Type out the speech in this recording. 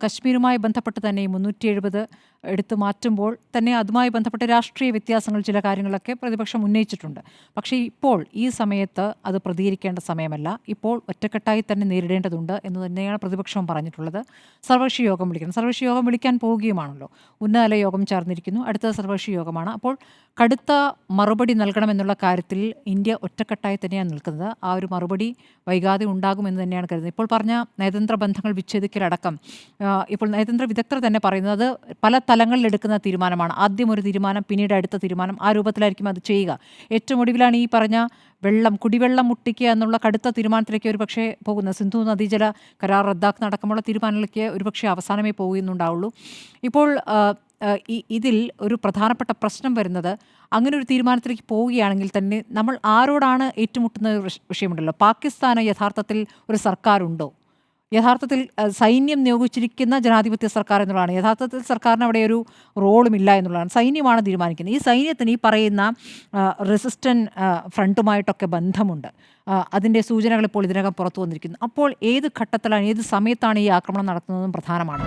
കശ്മീരുമായി ബന്ധപ്പെട്ട് തന്നെ 370 എടുത്തു മാറ്റുമ്പോൾ തന്നെ അതുമായി ബന്ധപ്പെട്ട രാഷ്ട്രീയ വ്യത്യാസങ്ങൾ ചില കാര്യങ്ങളൊക്കെ പ്രതിപക്ഷം ഉന്നയിച്ചിട്ടുണ്ട്. പക്ഷേ ഇപ്പോൾ ഈ സമയത്ത് അത് പ്രതികരിക്കേണ്ട സമയമല്ല. ഇപ്പോൾ ഒറ്റക്കെട്ടായി തന്നെ നേരിടേണ്ടതുണ്ട് എന്ന് തന്നെയാണ് പ്രതിപക്ഷം പറഞ്ഞിട്ടുള്ളത്. സർവകക്ഷി യോഗം വിളിക്കണം. സർവകക്ഷി യോഗം വിളിക്കാൻ പോവുകയുമാണല്ലോ. ഉന്നതതല യോഗം ചേർന്നിരിക്കുന്നു. അടുത്ത സർവകക്ഷി യോഗമാണ്. അപ്പോൾ കടുത്ത മറുപടി നൽകണമെന്നുള്ള കാര്യത്തിൽ ഇന്ത്യ ഒറ്റക്കെട്ടായി തന്നെയാണ് നിൽക്കുന്നത്. ആ ഒരു മറുപടി വൈകാതെ ഉണ്ടാകുമെന്ന് തന്നെയാണ് കരുതുന്നത്. ഇപ്പോൾ പറഞ്ഞ നയതന്ത്ര ബന്ധങ്ങൾ വിച്ഛേദിക്കലടക്കം ഇപ്പോൾ നയതന്ത്ര വിദഗ്ധർ തന്നെ പറയുന്നത് പല തലങ്ങളിലെടുക്കുന്ന തീരുമാനമാണ്. ആദ്യം ഒരു തീരുമാനം, പിന്നീട് അടുത്ത തീരുമാനം, ആ രൂപത്തിലായിരിക്കും അത് ചെയ്യുക. ഏറ്റവും ഒടുവിലാണ് ഈ പറഞ്ഞ കുടിവെള്ളം മുട്ടിക്കുക എന്നുള്ള കടുത്ത തീരുമാനത്തിലേക്ക് ഒരു പക്ഷേ പോകുന്നത്. സിന്ധു നദീജല കരാർ റദ്ദാക്കുന്ന അടക്കമുള്ള തീരുമാനങ്ങളിലേക്ക് ഒരുപക്ഷെ അവസാനമേ പോകുന്നുണ്ടാവുള്ളൂ. ഇപ്പോൾ ഇതിൽ ഒരു പ്രധാനപ്പെട്ട പ്രശ്നം വരുന്നത്, അങ്ങനെ ഒരു തീരുമാനത്തിലേക്ക് പോവുകയാണെങ്കിൽ തന്നെ നമ്മൾ ആരോടാണ് ഏറ്റുമുട്ടുന്ന വിഷയമുണ്ടല്ലോ. പാകിസ്ഥാന് യഥാർത്ഥത്തിൽ ഒരു സർക്കാരുണ്ടോ? യഥാർത്ഥത്തിൽ സൈന്യം നിയോഗിച്ചിരിക്കുന്ന ജനാധിപത്യ സർക്കാർ എന്നുള്ളതാണ്. യഥാർത്ഥത്തിൽ സർക്കാരിന് അവിടെ ഒരു റോളുമില്ല എന്നുള്ളതാണ്. സൈന്യമാണ് തീരുമാനിക്കുന്നത്. ഈ സൈന്യത്തിന് ഈ പറയുന്ന റെസിസ്റ്റന്റ് ഫ്രണ്ടുമായിട്ടൊക്കെ ബന്ധമുണ്ട്. അതിൻ്റെ സൂചനകൾ ഇപ്പോൾ ഇതിനകം പുറത്തു വന്നിരിക്കുന്നു. അപ്പോൾ ഏത് ഘട്ടത്തിലാണ്, ഏത് സമയത്താണ് ഈ ആക്രമണം നടത്തുന്നതും പ്രധാനമാണ്.